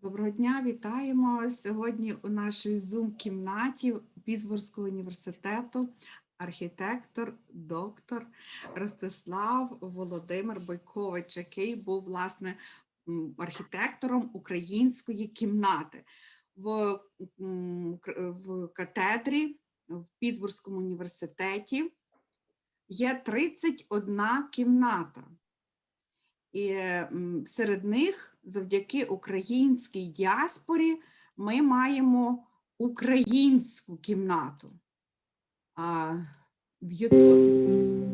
Доброго дня, вітаємо сьогодні у нашій Zoom-кімнаті Пітсбурзького університету архітектор, доктор Ростислав Володимир Бойкович, який був, власне, архітектором української кімнати. В катедрі в Пітсбурзькому університеті є 31 кімната. І серед них, завдяки українській діаспорі, ми маємо українську кімнату. В Ютубі.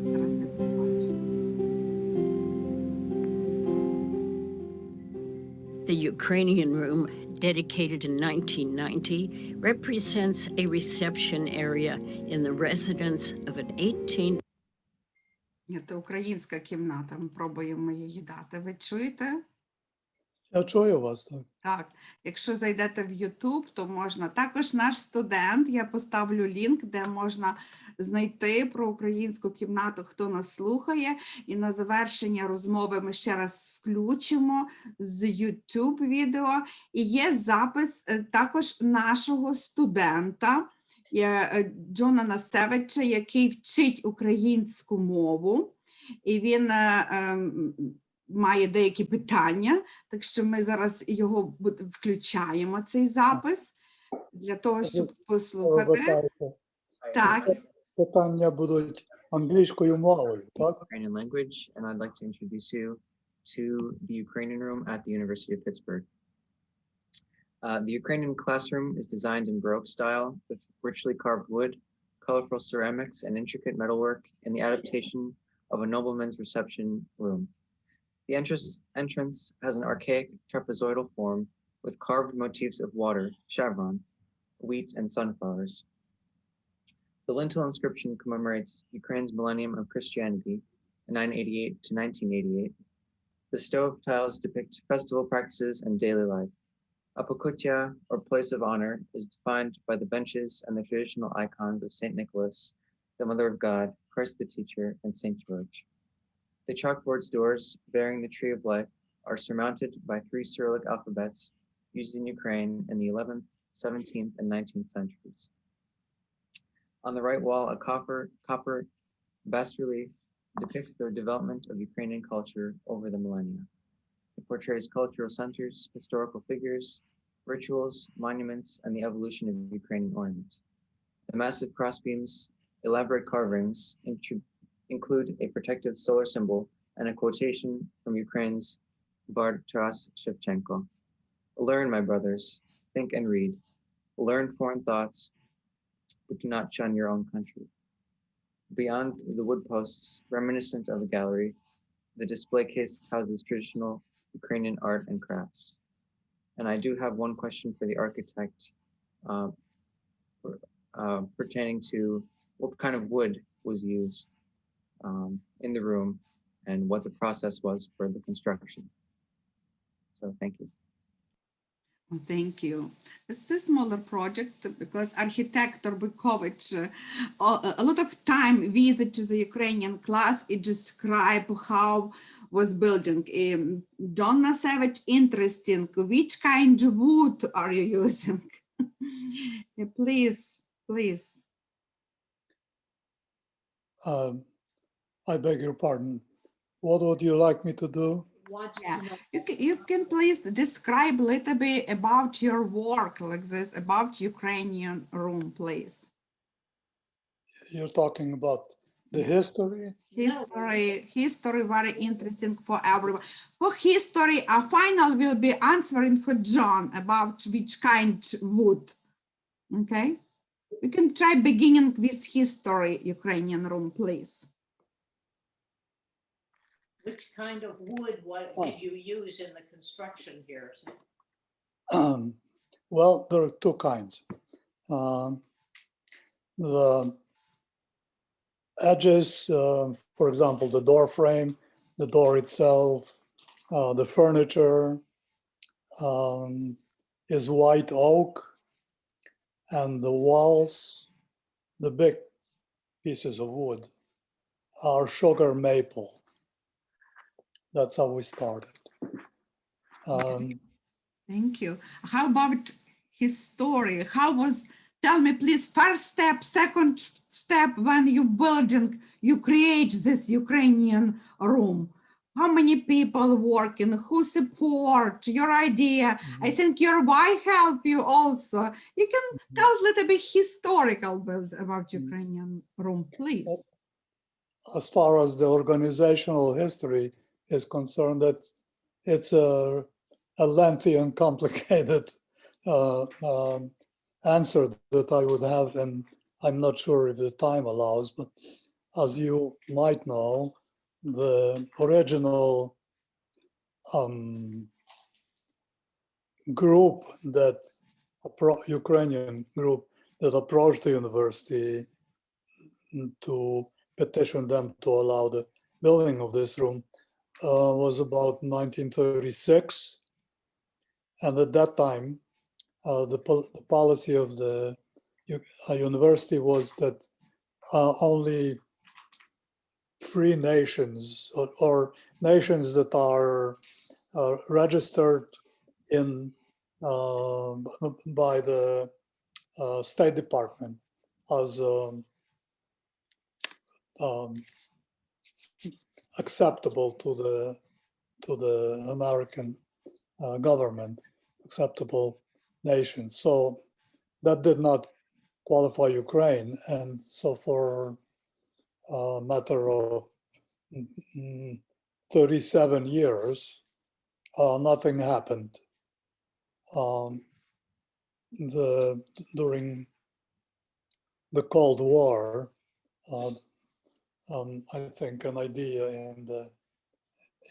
Зараз я побачу. The Ukrainian room, dedicated in 1990, represents a reception area in the residence of an 18. Це українська кімната, ми пробуємо її дати. Ви чуєте? Я чую вас, так. Так, якщо зайдете в YouTube, то можна. Також наш студент, я поставлю лінк, де можна знайти про українську кімнату, хто нас слухає. І на завершення розмови ми ще раз включимо з YouTube відео. І є запис також нашого студента, Джона Насевича, який вчить українську мову. І він має деякі питання, так що ми зараз його включаємо, цей запис, для того, щоб послухати. Так. Питання будуть англійською мовою, так? Ukrainian language, and I'd like to introduce you to the Ukrainian room at the University of Pittsburgh. The Ukrainian Classroom is designed in Baroque style with richly carved wood, colorful ceramics, and intricate metalwork in the adaptation of a nobleman's reception room. The entrance has an archaic trapezoidal form with carved motifs of water, chevron, wheat, and sunflowers. The lintel inscription commemorates Ukraine's millennium of Christianity in 988 to 1988. The stove tiles depict festival practices and daily life. A pokutya, or place of honor, is defined by the benches and the traditional icons of St. Nicholas, the Mother of God, Christ the Teacher, and St. George. The chalkboard's doors, bearing the Tree of Life, are surmounted by 3 Cyrillic alphabets used in Ukraine in the 11th, 17th, and 19th centuries. On the right wall, a copper bas-relief depicts the development of Ukrainian culture over the millennia. It portrays cultural centers, historical figures, rituals, monuments, and the evolution of Ukrainian ornament. The massive crossbeams, elaborate carvings include a protective solar symbol and a quotation from Ukraine's Bard Taras Shevchenko. Learn, my brothers, think and read. Learn foreign thoughts, but do not shun your own country. Beyond the wood posts, reminiscent of a gallery, the display case houses traditional Ukrainian art and crafts. And I do have one question for the architect pertaining to what kind of wood was used in the room and what the process was for the construction. So thank you. Thank you. It's a smaller project because architector Boykowycz a lot of time visit to the Ukrainian class and describe how was building. John Nasevich, interesting. Which kind of wood are you using? Please. I beg your pardon. What would you like me to do? Yeah, you can please describe a little bit about your work like this, about Ukrainian room, please. You're talking about the history? History very interesting for everyone. For history, a final will be answering for John about which kind wood. Okay? We can try beginning with history, Ukrainian room, please. Which kind of wood did you use in the construction here? Well, there are 2 kinds. The edges, for example, the door frame, the door itself, the furniture is white oak, and the walls, the big pieces of wood, are sugar maple. That's how we started. Thank you. How about his story? How was, tell me please, first step, second step when you create this Ukrainian room? How many people working? Who support your idea? I think your wife help you also. You can tell a little bit historical about Ukrainian room, please. As far as the organizational history is concerned, that it's a lengthy and complicated answer that I would have, and I'm not sure if the time allows, but as you might know, the original group that Ukrainian group that approached the university to petition them to allow the building of this room was about 1936. And at that time, the policy of the university was that only free nations or nations that are registered in by the State Department as acceptable to the American government, acceptable nation. So that did not qualify Ukraine, and so for a matter of 37 years, nothing happened. During the Cold War, I think an idea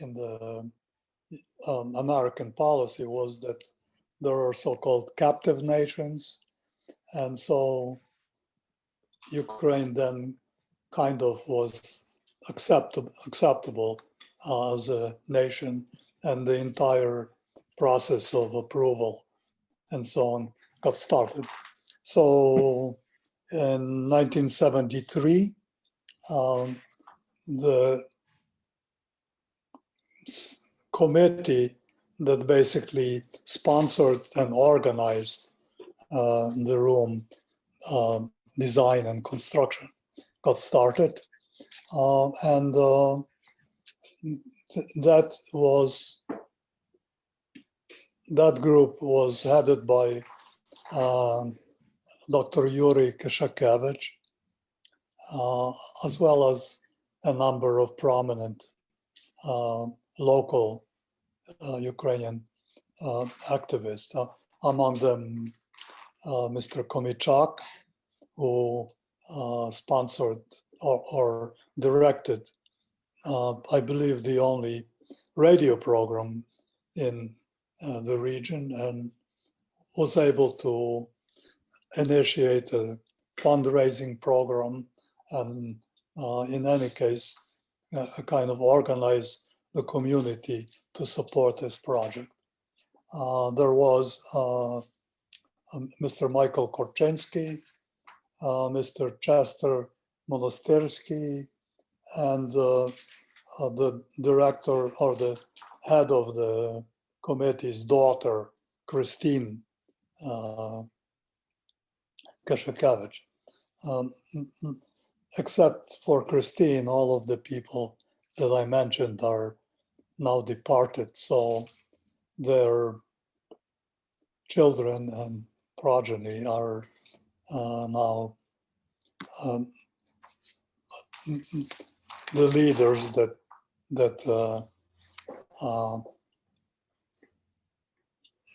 in the American policy was that there are so-called captive nations, and so Ukraine then kind of was acceptable as a nation, and the entire process of approval and so on got started. So in 1973, the committee that basically sponsored and organized the room design and construction got started. And that group was headed by Dr. Yuri Kishakevich, as well as a number of prominent local Ukrainian activists, among them Mr. Komichak, who sponsored or directed, I believe, the only radio program in the region, and was able to initiate a fundraising program, and in any case, kind of organize the community to support this project. There was Mr. Michael Korczynski, Mr. Chester Monastersky, and the director or the head of the committee's daughter, Christine Kashakevich. Except for Christine, all of the people that I mentioned are now departed, so their children and progeny are now the leaders that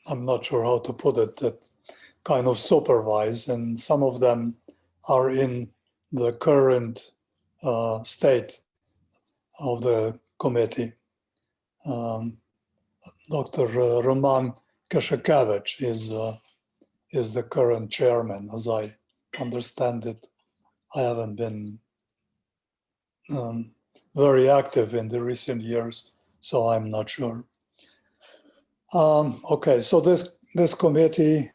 I'm not sure how to put it, that kind of supervise, and some of them are in the current state of the committee. Dr. Roman Kashakevich is the current chairman, as I understand it. I haven't been very active in the recent years, so I'm not sure. Okay, so this committee,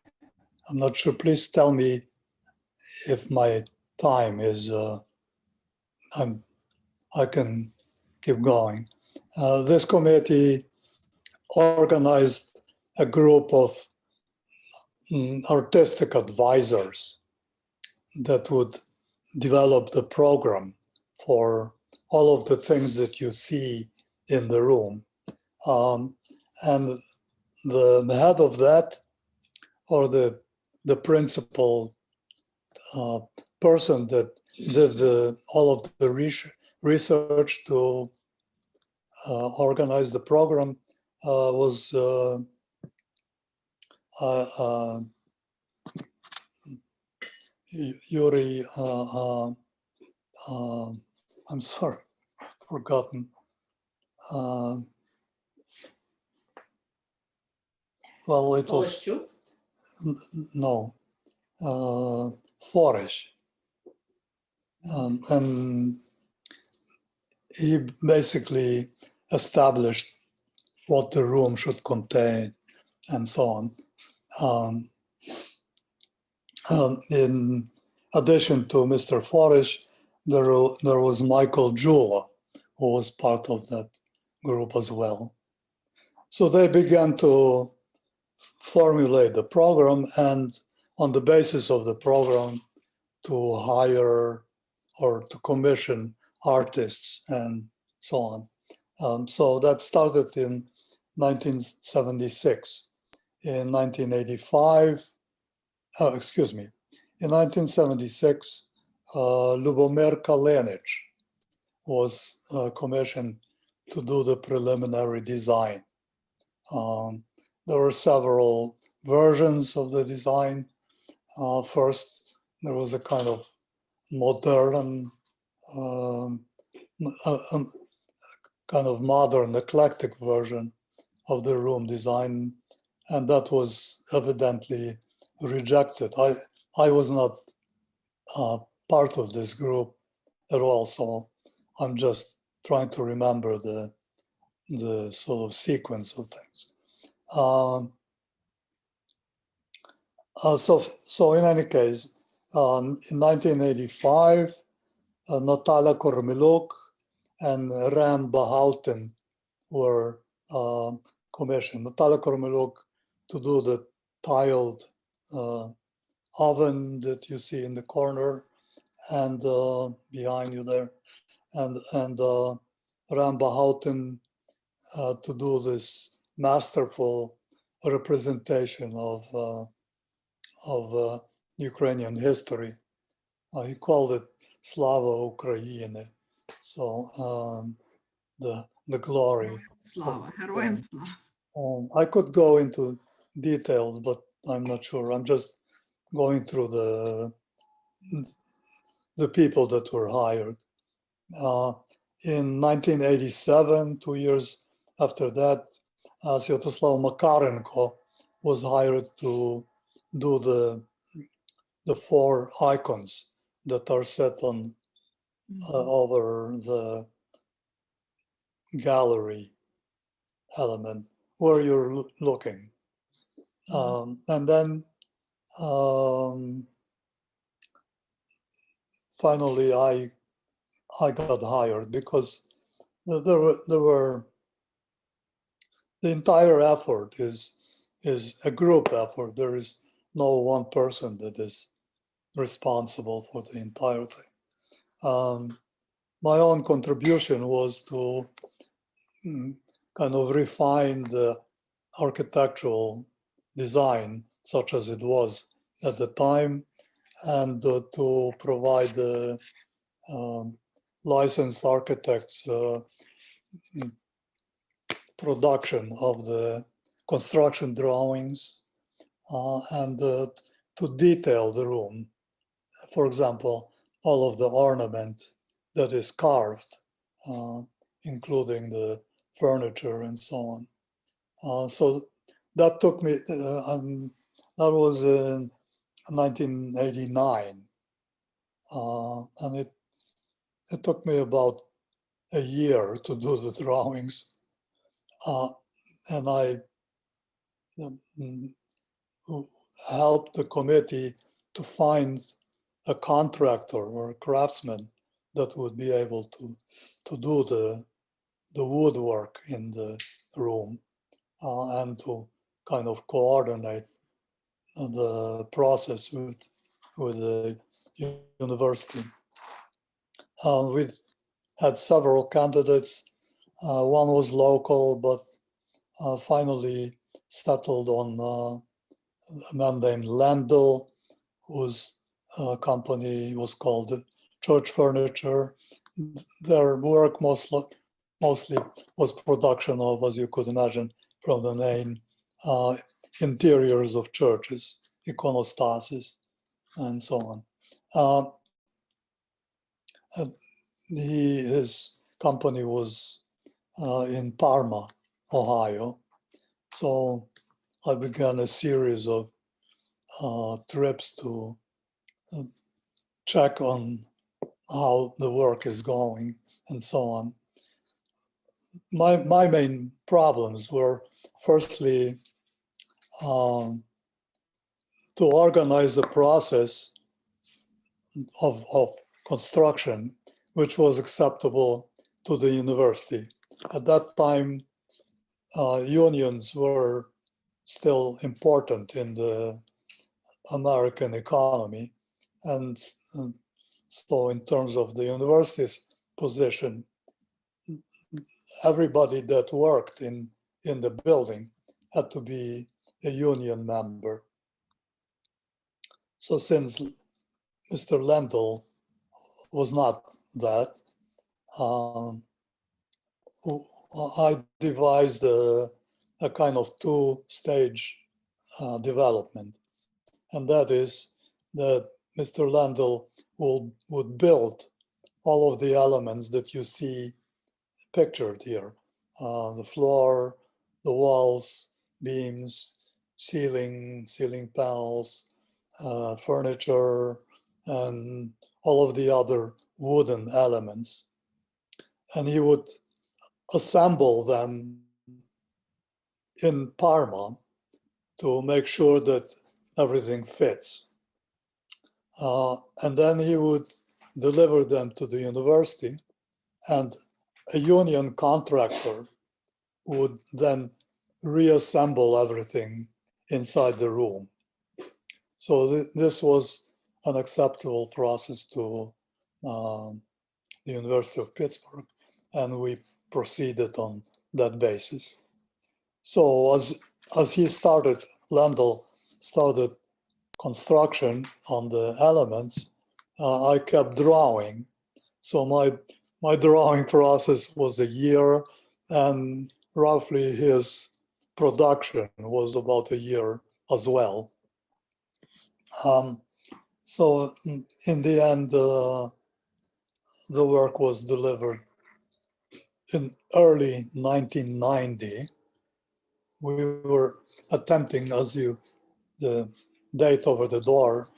I'm not sure, please tell me if my time is, I can keep going. This committee organized a group of artistic advisors that would develop the program for all of the things that you see in the room. And the head of that, or the principal person that did all of the research to organize the program was Yuri, I'm sorry, forgotten. Well, it was, Polishchuk? no, Forest. And he basically established what the room should contain and so on. In addition to Mr. Forest, there was Michael Jula, who was part of that group as well. So they began to formulate the program, and on the basis of the program, to hire or to commission artists and so on. So that started in 1976. In 1985, in 1976, Lubomir Kalenic was commissioned to do the preliminary design. There were several versions of the design. First, there was a kind of modern, kind of modern, eclectic version of the room design, and that was evidently rejected. I was not part of this group at all, so I'm just trying to remember the sort of sequence of things. So in any case, in 1985, Natalia Kormiluk and Ram Bahouten were commissioned. Natalia Kormiluk to do the tiled oven that you see in the corner and behind you there, and Ram Bahouten to do this masterful representation of Ukrainian history. He called it Slava Ukraine, so the glory. Слава, героям слава. I could go into details, but I'm not sure. I'm just going through the people that were hired. In 1987, 2 years after that, Sviatoslav Makarenko was hired to do the 4 icons that are set on over the gallery element where you're looking. And then finally I got hired because there were the entire effort is a group effort. There is no one person that is responsible for the entire thing. My own contribution was to kind of refine the architectural design, such as it was at the time, and to provide licensed architects production of the construction drawings and to detail the room. For example, all of the ornament that is carved, including the furniture and so on. So that took me, that was in 1989. And it took me about a year to do the drawings. And I helped the committee to find a contractor or a craftsman that would be able to do the woodwork in the room and to kind of coordinate the process with the university. We had several candidates. One was local, but finally settled on a man named Landel, whose company was called Church Furniture. Their work mostly was production of, as you could imagine from the name, interiors of churches, iconostasis, and so on. His company was in Parma, Ohio. So I began a series of trips to check on how the work is going and so on. My main problems were, firstly, to organize a process of construction which was acceptable to the university. At that time, unions were still important in the American economy. And so in terms of the university's position, everybody that worked in the building had to be a union member. So since Mr. Lendl was not that, I devised a kind of two-stage development. And that is that Mr. Lendl would build all of the elements that you see pictured here. The floor, the walls, beams, ceiling panels, furniture, and all of the other wooden elements. And he would assemble them in Parma to make sure that everything fits. And then he would deliver them to the university, and a union contractor would then reassemble everything inside the room. So this was an acceptable process to the University of Pittsburgh, and we proceeded on that basis. So as he started, Lendl started construction on the elements, I kept drawing. So my drawing process was a year, and roughly his production was about a year as well. So in the end, the work was delivered in early 1990. We were attempting, the date over the door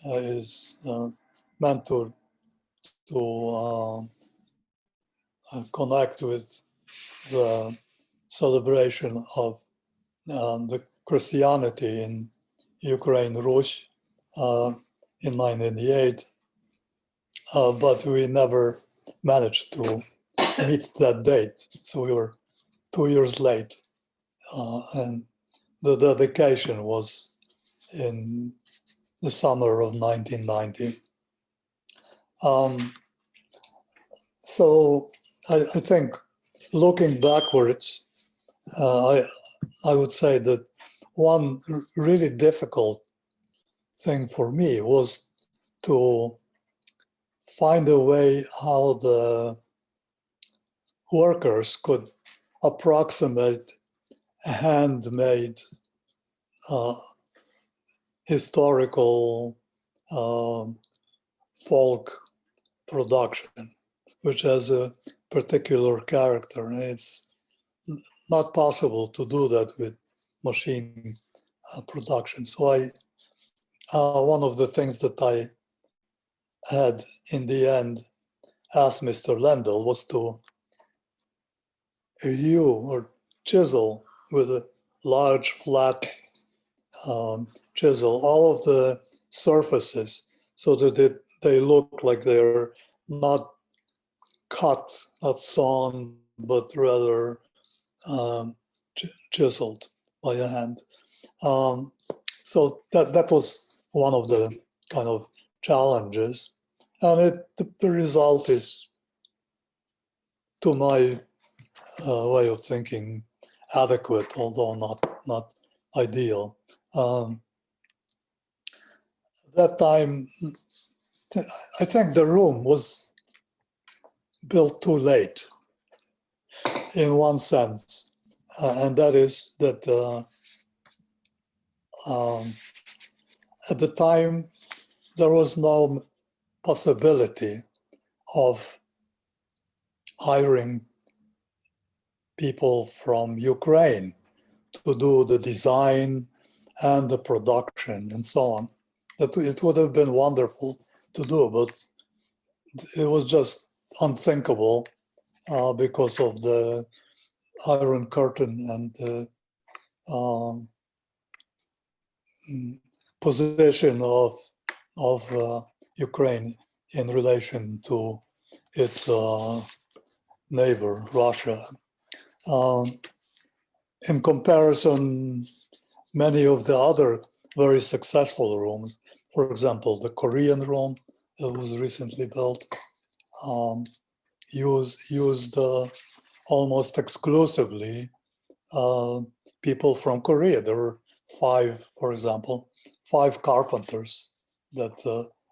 is meant to connect with the celebration of the Christianity in Ukraine, Rus, in 1988, but we never managed to meet that date. So we were 2 years late, and the dedication was in the summer of 1990. So I think looking backwards, I would say that one really difficult thing for me was to find a way how the workers could approximate handmade historical folk production, which has a particular character, and it's not possible to do that with machine production. So one of the things that I had in the end asked Mr. Lendl was to hew or chisel with a large flat chisel all of the surfaces so that they look like they're not cut, not sawn, but rather chiseled by hand. So that was one of the kind of challenges, and the result is, to my way of thinking, adequate, although not ideal. That time, I think the room was built too late, in one sense, and that is that at the time there was no possibility of hiring people from Ukraine to do the design and the production and so on. That it would have been wonderful to do, but it was just unthinkable because of the Iron Curtain and the position of Ukraine in relation to its neighbor, Russia. In comparison, many of the other very successful rooms, for example, the Korean room that was recently built, used almost exclusively people from Korea. There were for example, five carpenters that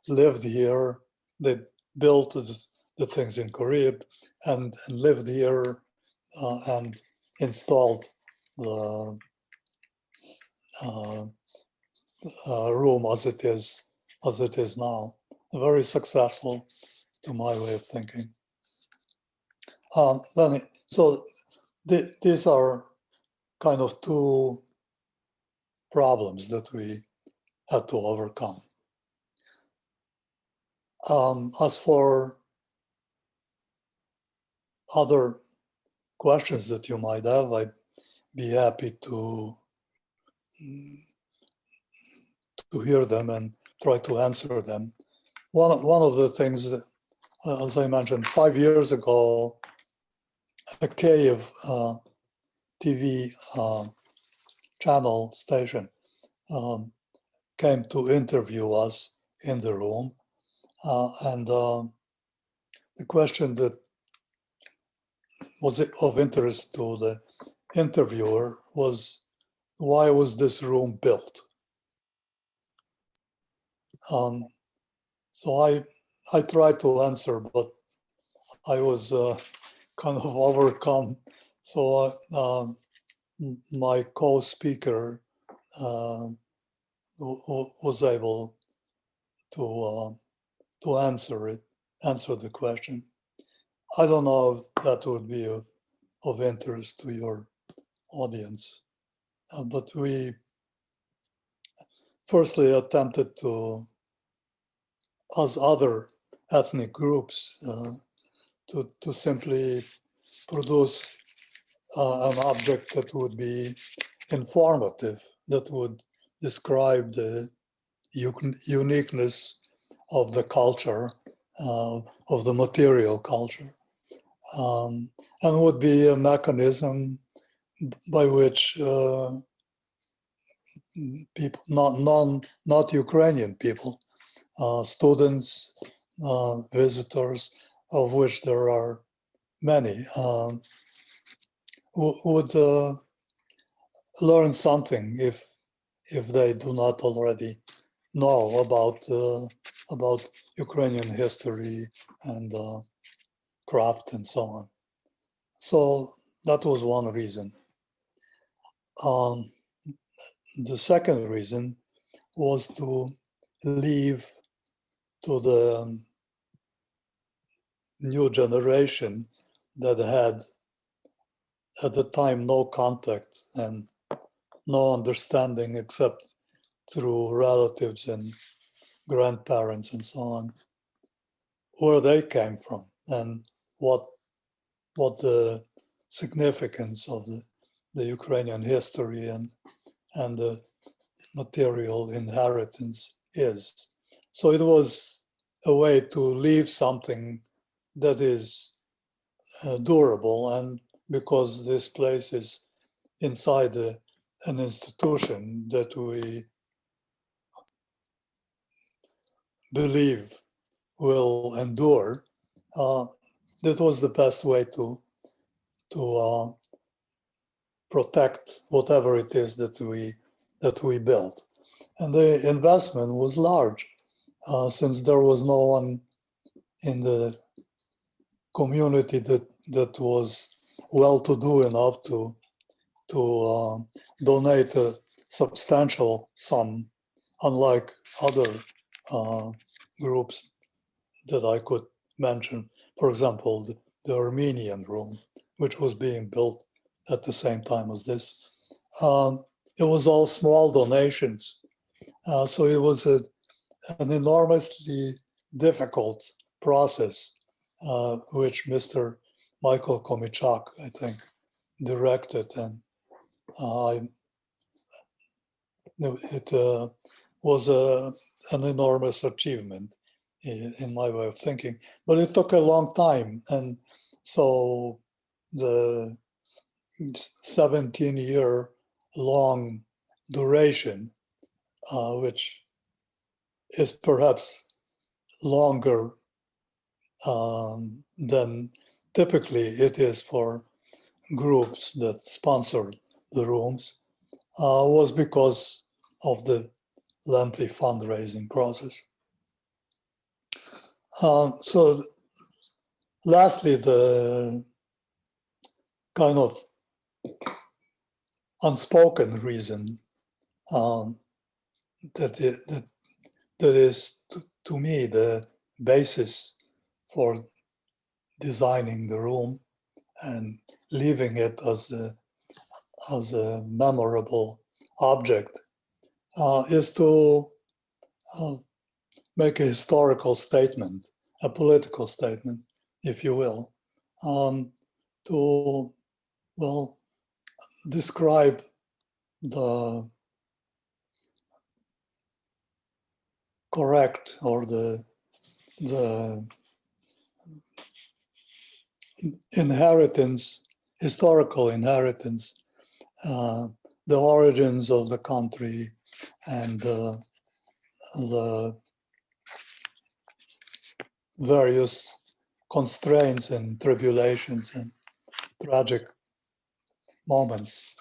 lived here. They built the things in Korea and lived here and installed the room as it is now. Very successful, to my way of thinking. So these are kind of two problems that we had to overcome. As for other questions that you might have, I'd be happy to hear them and try to answer them. One of the things that, as I mentioned, 5 years ago, a Kyiv TV channel station came to interview us in the room. And the question that was of interest to the interviewer was, why was this room built? So I tried to answer, but I was kind of overcome. So my co-speaker was able to answer the question. I don't know if that would be of interest to your audience, but we firstly attempted to, as other ethnic groups, to simply produce an object that would be informative, that would describe the uniqueness of the culture, of the material culture, and would be a mechanism by which people, not Ukrainian people, students, visitors, of which there are many, would learn something if they do not already know about Ukrainian history and craft and so on. So that was one reason. The second reason was to leave to the new generation that had at the time no contact and no understanding except through relatives and grandparents and so on, where they came from and what the significance of the Ukrainian history and the material inheritance is. So it was a way to leave something that is durable, and because this place is inside an institution that we believe will endure, that was the best way to protect whatever it is that we built. And the investment was large, since there was no one in the community that was well-to-do enough to donate a substantial sum, unlike other groups that I could mention. For example, the Armenian room, which was being built at the same time as this. It was all small donations. So it was an enormously difficult process, which Mr. Michael Komichak, I think, directed. And it was an enormous achievement in my way of thinking. But it took a long time. And so the 17-year long duration, which is perhaps longer than typically it is for groups that sponsor the rooms, was because of the lengthy fundraising process. So lastly, the kind of unspoken reason that is to me the basis for designing the room and leaving it as a memorable object, is to make a historical statement, a political statement, if you will, to, well, describe the correct or the inheritance, historical inheritance, the origins of the country, and the various constraints and tribulations and tragic moments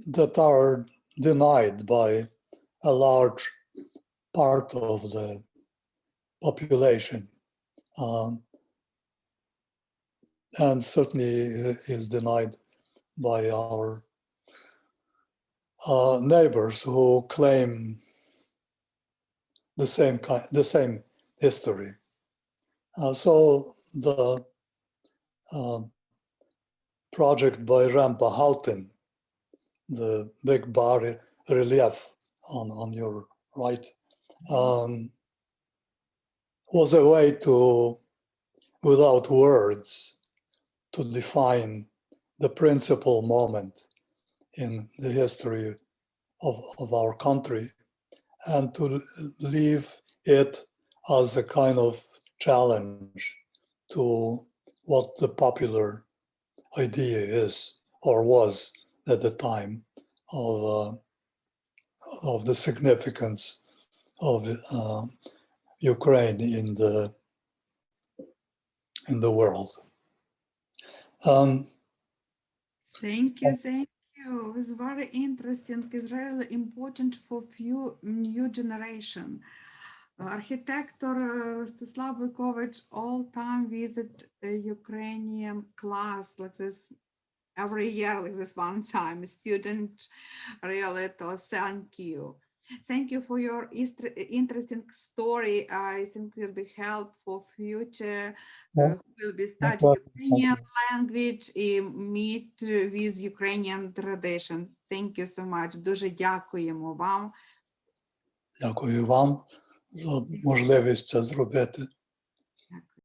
that are denied by a large part of the population, and certainly is denied by our neighbors who claim the same history. So the project by Rempa Houten, the big bar relief on your right, was a way to, without words, to define the principal moment in the history of our country, and to leave it as a kind of challenge to what the popular idea is or was at the time of the significance of Ukraine in the world. Thank you, thank you. It's very interesting. It's really important for few new generation. Architector Rostislav Boykowycz all time visit a Ukrainian class like this every year, like this one time. A student really tells thank you. Thank you for your interesting story. I think will be help for future who will be studying Ukrainian language and meet with Ukrainian tradition. Thank you so much. Дуже дякуємо вам. Дякую вам за можливість це зробити.